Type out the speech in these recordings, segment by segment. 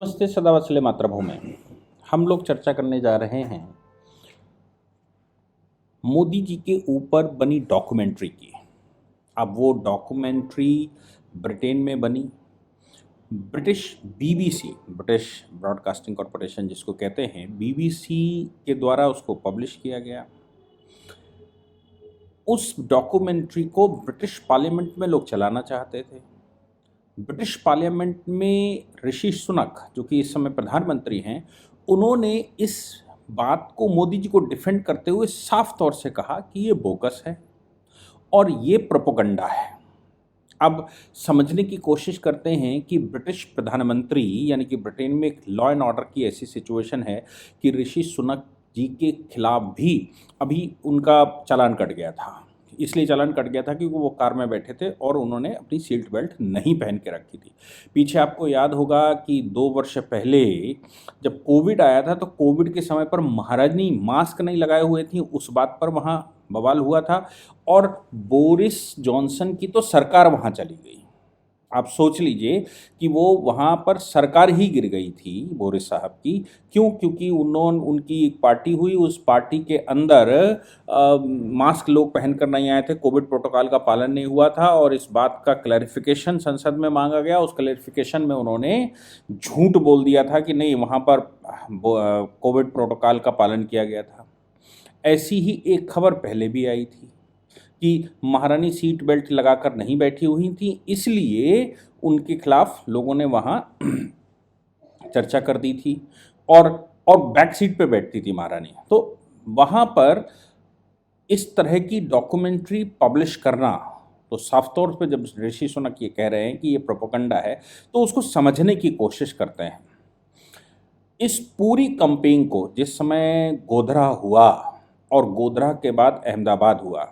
नमस्ते सदावत्सले मातृभूमि। हम लोग चर्चा करने जा रहे हैं मोदी जी के ऊपर बनी डॉक्यूमेंट्री की। अब वो डॉक्यूमेंट्री ब्रिटेन में बनी। British BBC, British broadcasting corporation जिसको कहते हैं, बीबीसी के द्वारा उसको पब्लिश किया गया। उस डॉक्यूमेंट्री को ब्रिटिश पार्लियामेंट में लोग चलाना चाहते थे। ब्रिटिश पार्लियामेंट में ऋषि सुनक, जो कि इस समय प्रधानमंत्री हैं, उन्होंने इस बात को मोदी जी को डिफेंड करते हुए साफ तौर से कहा कि ये बोगस है और ये प्रोपेगेंडा है। अब समझने की कोशिश करते हैं कि ब्रिटिश प्रधानमंत्री यानी कि ब्रिटेन में एक लॉ एंड ऑर्डर की ऐसी सिचुएशन है कि ऋषि सुनक जी के खिलाफ भी अभी उनका चालान कट गया था। इसलिए चालान कट गया था क्योंकि वो कार में बैठे थे और उन्होंने अपनी सीट बेल्ट नहीं पहन के रखी थी। पीछे आपको याद होगा कि 2 वर्ष पहले जब कोविड आया था तो कोविड के समय पर महारानी मास्क नहीं लगाए हुए थी, उस बात पर वहाँ बवाल हुआ था और बोरिस जॉनसन की तो सरकार वहाँ चली गई। आप सोच लीजिए कि वो वहाँ पर सरकार ही गिर गई थी बोरिस साहब की। क्यों? क्योंकि उनकी एक पार्टी हुई, उस पार्टी के अंदर मास्क लोग पहनकर नहीं आए थे, कोविड प्रोटोकॉल का पालन नहीं हुआ था और इस बात का क्लैरिफिकेशन संसद में मांगा गया। उस क्लैरिफिकेशन में उन्होंने झूठ बोल दिया था कि नहीं, वहाँ पर कोविड प्रोटोकॉल का पालन किया गया था। ऐसी ही एक खबर पहले भी आई थी कि महारानी सीट बेल्ट लगाकर नहीं बैठी हुई थी, इसलिए उनके खिलाफ लोगों ने वहाँ चर्चा कर दी थी और बैक सीट पे बैठती थी महारानी। तो वहाँ पर इस तरह की डॉक्यूमेंट्री पब्लिश करना, तो साफ तौर पे जब ऋषि सुनक ये कह रहे हैं कि ये प्रोपेगेंडा है तो उसको समझने की कोशिश करते हैं। इस पूरी कैंपेन को जिस समय गोधरा हुआ और गोधरा के बाद अहमदाबाद हुआ,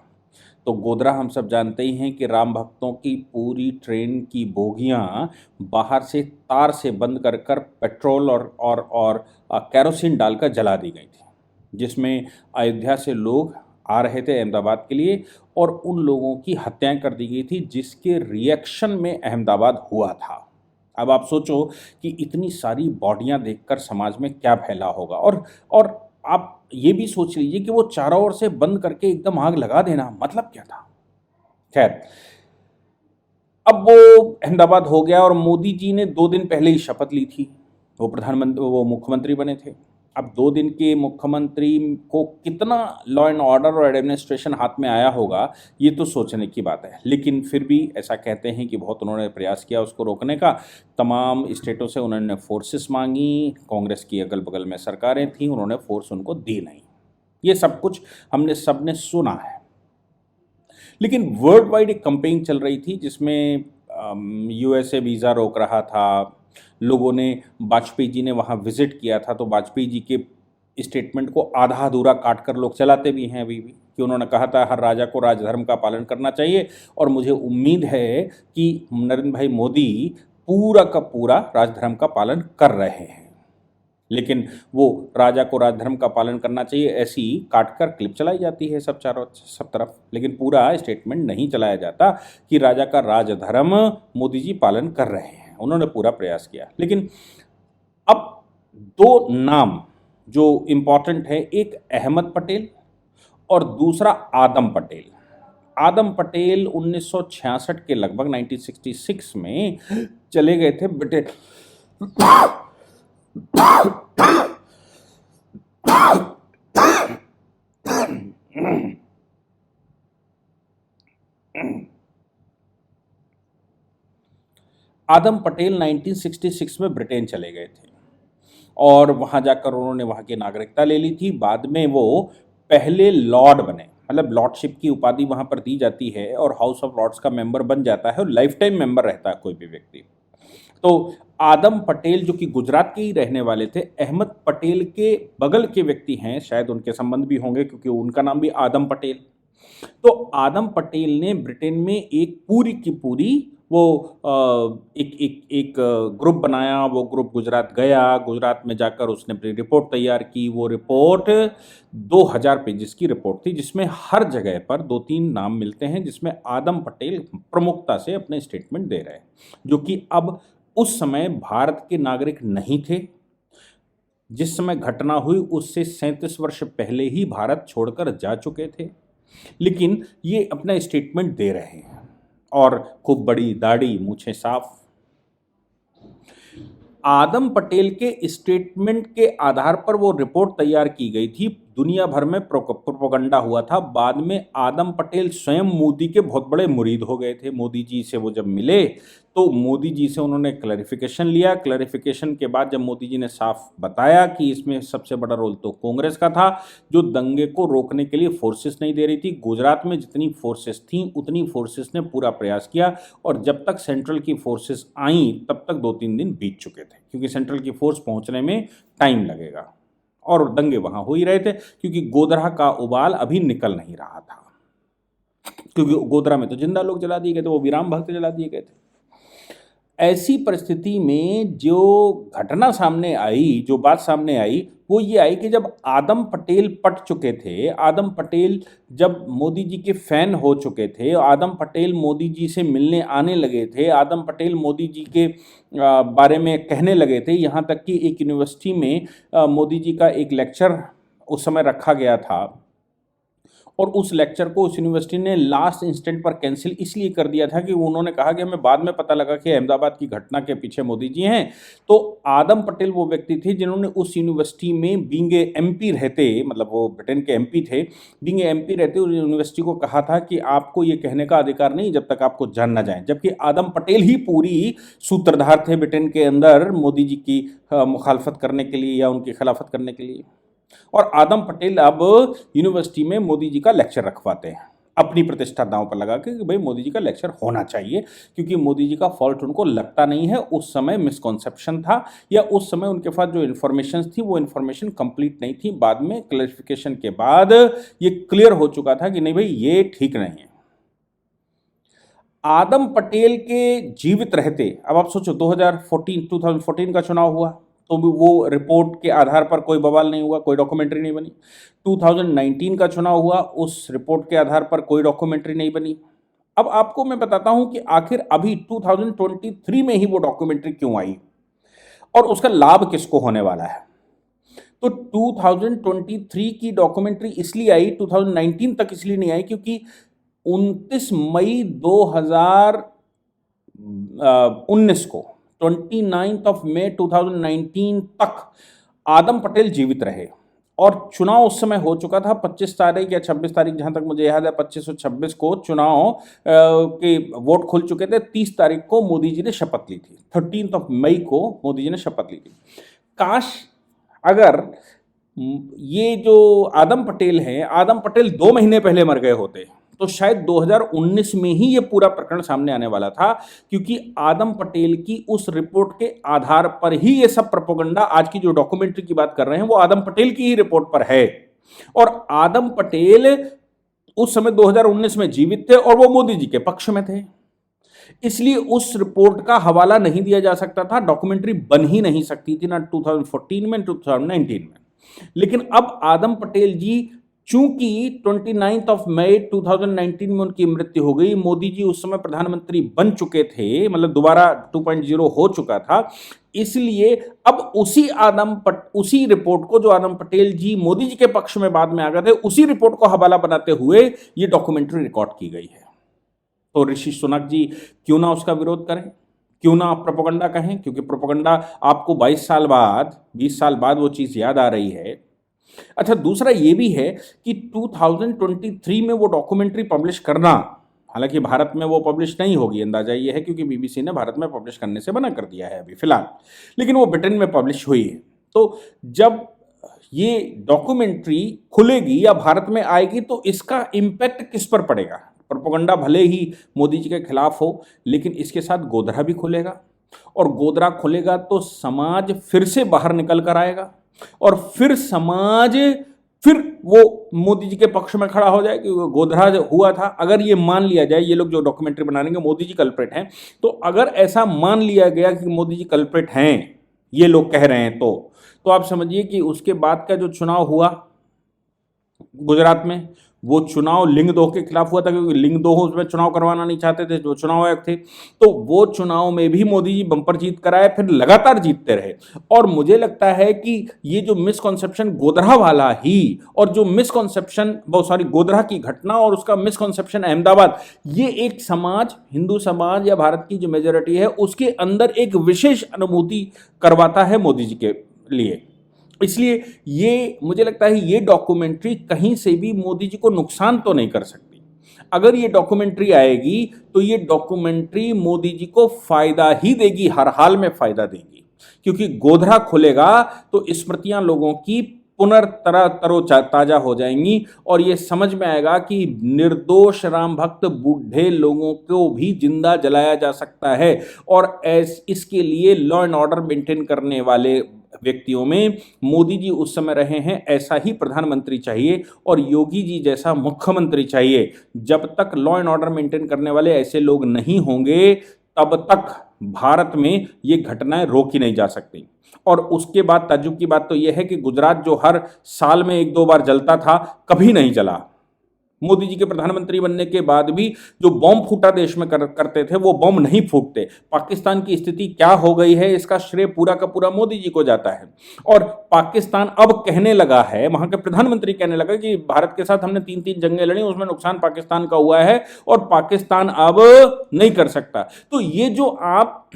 तो गोधरा हम सब जानते ही हैं कि राम भक्तों की पूरी ट्रेन की बोगियां बाहर से तार से बंद कर कर पेट्रोल और कैरोसिन डालकर जला दी गई थी, जिसमें अयोध्या से लोग आ रहे थे अहमदाबाद के लिए और उन लोगों की हत्याएं कर दी गई थी, जिसके रिएक्शन में अहमदाबाद हुआ था। अब आप सोचो कि इतनी सारी बॉडियां देखकर समाज में क्या फैला होगा और आप ये भी सोच लीजिए कि वो चारों ओर से बंद करके एकदम आग लगा देना मतलब क्या था। खैर, अब वो अहमदाबाद हो गया और मोदी जी ने 2 दिन पहले ही शपथ ली थी। वो मुख्यमंत्री बने थे। अब 2 दिन के मुख्यमंत्री को कितना लॉ एंड ऑर्डर और एडमिनिस्ट्रेशन हाथ में आया होगा, ये तो सोचने की बात है। लेकिन फिर भी ऐसा कहते हैं कि बहुत उन्होंने प्रयास किया उसको रोकने का। तमाम स्टेटों से उन्होंने फोर्सेस मांगी, कांग्रेस की अगल बगल में सरकारें थीं, उन्होंने फोर्स उनको दी नहीं। ये सब कुछ हमने सबने सुना है। लेकिन वर्ल्ड वाइड एक कैंपेन चल रही थी जिसमें यूएसए वीज़ा रोक रहा था। लोगों ने, वाजपेयी जी ने वहाँ विजिट किया था तो वाजपेयी जी के स्टेटमेंट को आधा अधूरा काट कर लोग चलाते भी हैं अभी भी, कि उन्होंने कहा था हर राजा को राजधर्म का पालन करना चाहिए। और मुझे उम्मीद है कि नरेंद्र भाई मोदी पूरा का पूरा राजधर्म का पालन कर रहे हैं। लेकिन वो राजा को राजधर्म का पालन करना चाहिए ऐसी काट कर क्लिप चलाई जाती है सब तरफ, लेकिन पूरा स्टेटमेंट नहीं चलाया जाता कि राजा का राजधर्म मोदी जी पालन कर रहे हैं। उन्होंने पूरा प्रयास किया। लेकिन अब 2 नाम जो इम्पॉर्टेंट है, एक अहमद पटेल और दूसरा आदम पटेल। आदम पटेल 1966 के लगभग 1966 में चले गए थे ब्रिटेन। आदम पटेल 1966 में ब्रिटेन चले गए थे और वहाँ जाकर उन्होंने वहाँ की नागरिकता ले ली थी। बाद में वो पहले लॉर्ड बने, मतलब लॉर्डशिप की उपाधि वहाँ पर दी जाती है और हाउस ऑफ लॉर्ड्स का मेंबर बन जाता है और लाइफ टाइम मेंबर रहता है कोई भी व्यक्ति। तो आदम पटेल जो कि गुजरात के ही रहने वाले थे, अहमद पटेल के बगल के व्यक्ति हैं, शायद उनके संबंध भी होंगे क्योंकि उनका नाम भी आदम पटेल। तो आदम पटेल ने ब्रिटेन में एक पूरी की पूरी वो एक ग्रुप बनाया। वो ग्रुप गुजरात गया, गुजरात में जाकर उसने अपनी रिपोर्ट तैयार की। वो रिपोर्ट 2000 पेजेस की रिपोर्ट थी, जिसमें हर जगह पर 2-3 नाम मिलते हैं जिसमें आदम पटेल प्रमुखता से अपने स्टेटमेंट दे रहे हैं, जो कि अब उस समय भारत के नागरिक नहीं थे। जिस समय घटना हुई उससे 37 वर्ष पहले ही भारत छोड़कर जा चुके थे, लेकिन ये अपना स्टेटमेंट दे रहे हैं और खूब बड़ी दाढ़ी, मूछें साफ। आदम पटेल के स्टेटमेंट के आधार पर वो रिपोर्ट तैयार की गई थी, दुनिया भर में प्रोपेगेंडा हुआ था। बाद में आदम पटेल स्वयं मोदी के बहुत बड़े मुरीद हो गए थे। मोदी जी से वो जब मिले तो मोदी जी से उन्होंने क्लैरिफिकेशन लिया। क्लैरिफिकेशन के बाद जब मोदी जी ने साफ बताया कि इसमें सबसे बड़ा रोल तो कांग्रेस का था, जो दंगे को रोकने के लिए फोर्सेस नहीं दे रही थी। गुजरात में जितनी फोर्सेस थी उतनी फोर्सेस ने पूरा प्रयास किया, और जब तक सेंट्रल की फोर्सेस आई तब तक 2-3 दिन बीत चुके थे, क्योंकि सेंट्रल की फोर्स पहुंचने में टाइम लगेगा। और दंगे वहां हो ही रहे थे, क्योंकि गोधरा का उबाल अभी निकल नहीं रहा था, क्योंकि गोधरा में तो जिंदा लोग जला दिए गए थे, वो विराम भक्त जला दिए गए थे। ऐसी परिस्थिति में जो घटना सामने आई, जो बात सामने आई, वो ये आई कि जब आदम पटेल पट चुके थे, आदम पटेल जब मोदी जी के फैन हो चुके थे, आदम पटेल मोदी जी से मिलने आने लगे थे, आदम पटेल मोदी जी के बारे में कहने लगे थे, यहाँ तक कि एक यूनिवर्सिटी में मोदी जी का एक लेक्चर उस समय रखा गया था, और उस लेक्चर को उस यूनिवर्सिटी ने लास्ट इंस्टेंट पर कैंसिल इसलिए कर दिया था कि उन्होंने कहा कि हमें बाद में पता लगा कि अहमदाबाद की घटना के पीछे मोदी जी हैं। तो आदम पटेल वो व्यक्ति थे जिन्होंने उस यूनिवर्सिटी में बीइंग ए एमपी रहते, मतलब वो ब्रिटेन के एमपी थे, बीइंग ए एमपी रहते उस यूनिवर्सिटी को कहा था कि आपको ये कहने का अधिकार नहीं जब तक आपको जान ना जाए। जबकि आदम पटेल ही पूरी सूत्रधार थे ब्रिटेन के अंदर मोदी जी की मुखालफत करने के लिए या उनकी खिलाफत करने के लिए। और आदम पटेल अब यूनिवर्सिटी में मोदी जी का लेक्चर रखवाते हैं, अपनी प्रतिष्ठा दांव पर लगा के कि भाई मोदी जी का लेक्चर होना चाहिए, क्योंकि मोदी जी का फॉल्ट उनको लगता नहीं है। उस समय मिसकॉन्सेप्शन था, या उस समय उनके पास जो इन्फॉर्मेशन थी वो इन्फॉर्मेशन कंप्लीट नहीं थी। बाद में क्लैरिफिकेशन के बाद ये क्लियर हो चुका था कि नहीं भाई ये ठीक नहीं है। आदम पटेल के जीवित रहते, अब आप सोचो 2014 का चुनाव हुआ तो वो रिपोर्ट के आधार पर कोई बवाल नहीं हुआ, कोई डॉक्यूमेंट्री नहीं बनी। 2019 का चुनाव हुआ, उस रिपोर्ट के आधार पर कोई डॉक्यूमेंट्री नहीं बनी। अब आपको मैं बताता हूं कि आखिर अभी 2023 में ही वो डॉक्यूमेंट्री क्यों आई और उसका लाभ किसको होने वाला है। तो 2023 की डॉक्यूमेंट्री इसलिए आई, 2019 तक इसलिए नहीं आई क्योंकि 29 मई 2019 को 29 मई 2019 तक आदम पटेल जीवित रहे, और चुनाव उस समय हो चुका था 25 तारीख या 26 तारीख, जहां तक मुझे याद है 25 और 26 को चुनाव के वोट खुल चुके थे। 30 तारीख को मोदी जी ने शपथ ली थी, 13 मई को मोदी जी ने शपथ ली थी। काश अगर ये जो आदम पटेल हैं, आदम पटेल 2 महीने पहले मर गए होते तो शायद 2019 में ही ये पूरा प्रकरण सामने आने वाला था, क्योंकि आदम पटेल की उस रिपोर्ट के आधार पर ही ये सब प्रोपेगेंडा, आज की जो डॉक्यूमेंट्री की बात कर रहे हैं वो आदम पटेल की ही रिपोर्ट पर है। और आदम पटेल उस समय 2019 में जीवित थे और वो मोदी जी के पक्ष में थे, इसलिए उस रिपोर्ट का हवाला नहीं दिया जा सकता था, डॉक्यूमेंट्री बन ही नहीं सकती थी ना 2014 में 2019 में। लेकिन अब आदम पटेल जी चूंकि 29 मई 2019 में उनकी मृत्यु हो गई, मोदी जी उस समय प्रधानमंत्री बन चुके थे, मतलब दोबारा 2.0 हो चुका था, इसलिए अब उसी रिपोर्ट को जो आदम पटेल जी मोदी जी के पक्ष में बाद में आ गए थे, उसी रिपोर्ट को हवाला बनाते हुए ये डॉक्यूमेंट्री रिकॉर्ड की गई है। तो ऋषि सुनक जी क्यों ना उसका विरोध करें, क्यों ना आप प्रोपेगेंडा कहें, क्योंकि प्रोपेगेंडा आपको 22 साल बाद 20 साल बाद वो चीज़ याद आ रही है। अच्छा, दूसरा ये भी है कि 2023 में वो डॉक्यूमेंट्री पब्लिश करना, हालांकि भारत में वो पब्लिश नहीं होगी, अंदाजा ये है क्योंकि बीबीसी ने भारत में पब्लिश करने से मना कर दिया है अभी फिलहाल, लेकिन वो ब्रिटेन में पब्लिश हुई है। तो जब ये डॉक्यूमेंट्री खुलेगी या भारत में आएगी तो इसका इम्पैक्ट किस पर पड़ेगा। प्रोपेगेंडा भले ही मोदी जी के खिलाफ हो, लेकिन इसके साथ गोधरा भी खुलेगा, और गोधरा खुलेगा तो समाज फिर से बाहर निकल कर आएगा, और फिर समाज फिर वो मोदी जी के पक्ष में खड़ा हो जाए कि गोधरा हुआ था। अगर ये मान लिया जाए, ये लोग जो डॉक्यूमेंट्री बनाएंगे मोदी जी कल्प्रिट हैं, तो अगर ऐसा मान लिया गया कि मोदी जी कल्प्रिट हैं, ये लोग कह रहे हैं, तो आप समझिए कि उसके बाद का जो चुनाव हुआ गुजरात में, वो चुनाव लिंगदोह के खिलाफ हुआ था, क्योंकि लिंगदोह उसमें चुनाव करवाना नहीं चाहते थे जो चुनाव आयोग थे। तो वो चुनाव में भी मोदी जी बम्पर जीत कराए, फिर लगातार जीतते रहे। और मुझे लगता है कि ये जो मिसकॉन्सेप्शन गोधरा वाला ही, और जो मिसकॉन्सेप्शन बहुत सारी गोधरा की घटना और उसका मिसकॉन्सेप्शन अहमदाबाद, ये एक समाज, हिंदू समाज या भारत की जो मेजोरिटी है उसके अंदर एक विशेष अनुभूति करवाता है मोदी जी के लिए। इसलिए ये मुझे लगता है ये डॉक्यूमेंट्री कहीं से भी मोदी जी को नुकसान तो नहीं कर सकती। अगर ये डॉक्यूमेंट्री आएगी तो ये डॉक्यूमेंट्री मोदी जी को फायदा ही देगी, हर हाल में फायदा देगी, क्योंकि गोधरा खुलेगा तो स्मृतियां लोगों की ताजा हो जाएंगी और ये समझ में आएगा कि निर्दोष राम भक्त बूढ़े लोगों को भी जिंदा जलाया जा सकता है। और इसके लिए लॉ एंड ऑर्डर मेंटेन करने वाले व्यक्तियों में मोदी जी उस समय रहे हैं, ऐसा ही प्रधानमंत्री चाहिए और योगी जी जैसा मुख्यमंत्री चाहिए। जब तक लॉ एंड ऑर्डर मेंटेन करने वाले ऐसे लोग नहीं होंगे तब तक भारत में ये घटनाएं रोकी नहीं जा सकती। और उसके बाद ताज्जुब की बात तो यह है कि गुजरात जो हर साल में 1-2 बार जलता था, कभी नहीं जला। मोदी जी के प्रधानमंत्री बनने के बाद भी जो बॉम्ब फूटा देश में करते थे वो बॉम्ब नहीं फूटते। पाकिस्तान की स्थिति क्या हो गई है इसका श्रेय पूरा का पूरा मोदी जी को जाता है। और पाकिस्तान अब कहने लगा है, वहां के प्रधानमंत्री कहने लगा कि भारत के साथ हमने 3-3 जंगें लड़ी, उसमें नुकसान पाकिस्तान का हुआ है और पाकिस्तान अब नहीं कर सकता। तो ये जो आप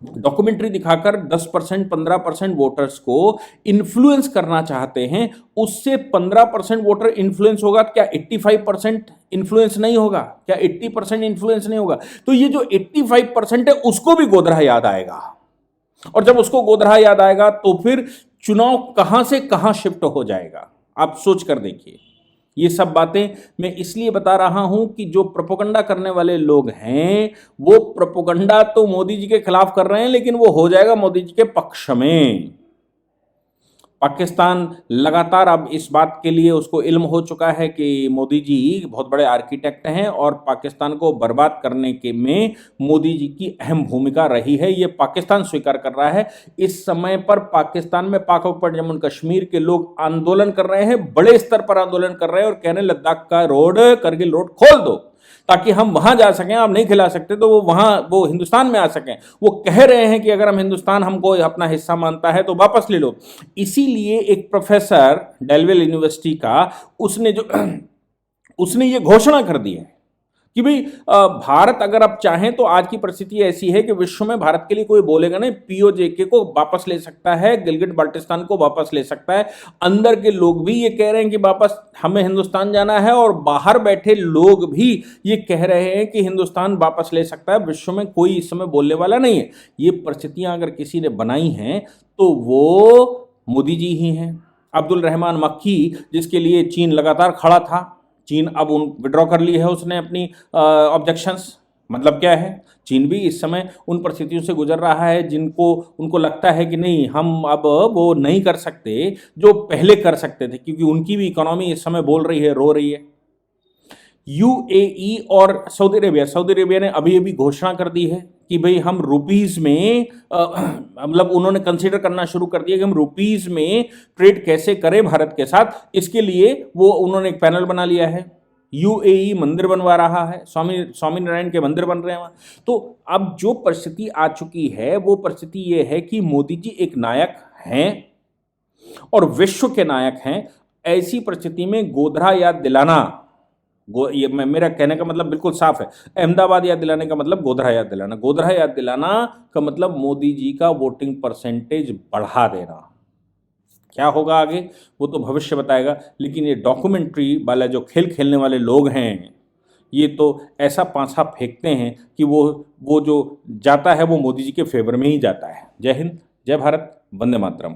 डॉक्यूमेंट्री दिखाकर 10%, 15% वोटर्स को इन्फ्लुएंस करना चाहते हैं, उससे 15% वोटर इन्फ्लुएंस होगा, क्या 85% इन्फ्लुएंस नहीं होगा? क्या 80% इन्फ्लुएंस नहीं होगा? तो ये जो 85% है उसको भी गोधरा याद आएगा, और जब उसको गोधरा याद आएगा तो फिर चुनाव कहां से कहां शिफ्ट हो जाएगा, आप सोच कर देखिए। ये सब बातें मैं इसलिए बता रहा हूं कि जो प्रोपोगंडा करने वाले लोग हैं वो प्रोपोगंडा तो मोदी जी के खिलाफ कर रहे हैं, लेकिन वो हो जाएगा मोदी जी के पक्ष में। पाकिस्तान लगातार अब इस बात के लिए उसको इल्म हो चुका है कि मोदी जी बहुत बड़े आर्किटेक्ट हैं और पाकिस्तान को बर्बाद करने के में मोदी जी की अहम भूमिका रही है, ये पाकिस्तान स्वीकार कर रहा है। इस समय पर पाकिस्तान में पाक ऑक्युपाइड जम्मू कश्मीर के लोग आंदोलन कर रहे हैं, बड़े स्तर पर आंदोलन कर रहे हैं और कह रहे हैं लद्दाख का रोड, करगिल रोड खोल दो ताकि हम वहां जा सकें। आप नहीं खिला सकते तो वो हिंदुस्तान में आ सकें। वो कह रहे हैं कि अगर हम हिंदुस्तान हमको अपना हिस्सा मानता है तो वापस ले लो। इसीलिए एक प्रोफेसर डेलवेल यूनिवर्सिटी का उसने ये घोषणा कर दी है कि भाई भारत अगर आप चाहें तो आज की परिस्थिति ऐसी है कि विश्व में भारत के लिए कोई बोलेगा नहीं, पीओजेके को वापस ले सकता है, गिलगिट बाल्टिस्तान को वापस ले सकता है। अंदर के लोग भी ये कह रहे हैं कि वापस हमें हिंदुस्तान जाना है और बाहर बैठे लोग भी ये कह रहे हैं कि हिंदुस्तान वापस ले सकता है। विश्व में कोई इस समय बोलने वाला नहीं है। ये परिस्थितियां अगर किसी ने बनाई हैं तो वो मोदी जी ही हैं। अब्दुल रहमान मक्की जिसके लिए चीन लगातार खड़ा था, चीन अब विड्रॉ कर ली है उसने अपनी ऑब्जेक्शंस। मतलब क्या है, चीन भी इस समय उन परिस्थितियों से गुजर रहा है जिनको उनको लगता है कि नहीं हम अब वो नहीं कर सकते जो पहले कर सकते थे, क्योंकि उनकी भी इकोनॉमी इस समय बोल रही है, रो रही है। यूएई और सऊदी अरेबिया ने अभी अभी घोषणा कर दी है कि भाई हम रुपीस में मतलब उन्होंने कंसीडर करना शुरू कर दिया कि हम रुपीस में ट्रेड कैसे करें भारत के साथ। इसके लिए वो उन्होंने एक पैनल बना लिया है। यूएई मंदिर बनवा रहा है, स्वामीनारायण के मंदिर बन रहे हैं वहाँ। तो अब जो परिस्थिति आ चुकी है वो परिस्थिति ये है कि मोदी जी एक नायक हैं और विश्व के नायक हैं। ऐसी परिस्थिति में गोधरा याद दिलाना, ये मेरा कहने का मतलब बिल्कुल साफ है, अहमदाबाद याद दिलाने का मतलब गोधरा याद दिलाना, गोधरा याद दिलाना का मतलब मोदी जी का वोटिंग परसेंटेज बढ़ा देना। क्या होगा आगे वो तो भविष्य बताएगा, लेकिन ये डॉक्यूमेंट्री वाला जो खेल खेलने वाले लोग हैं ये तो ऐसा पांसा फेंकते हैं कि वो जो जाता है वो मोदी जी के फेवर में ही जाता है। जय हिंद, जय भारत, वंदे मातरम।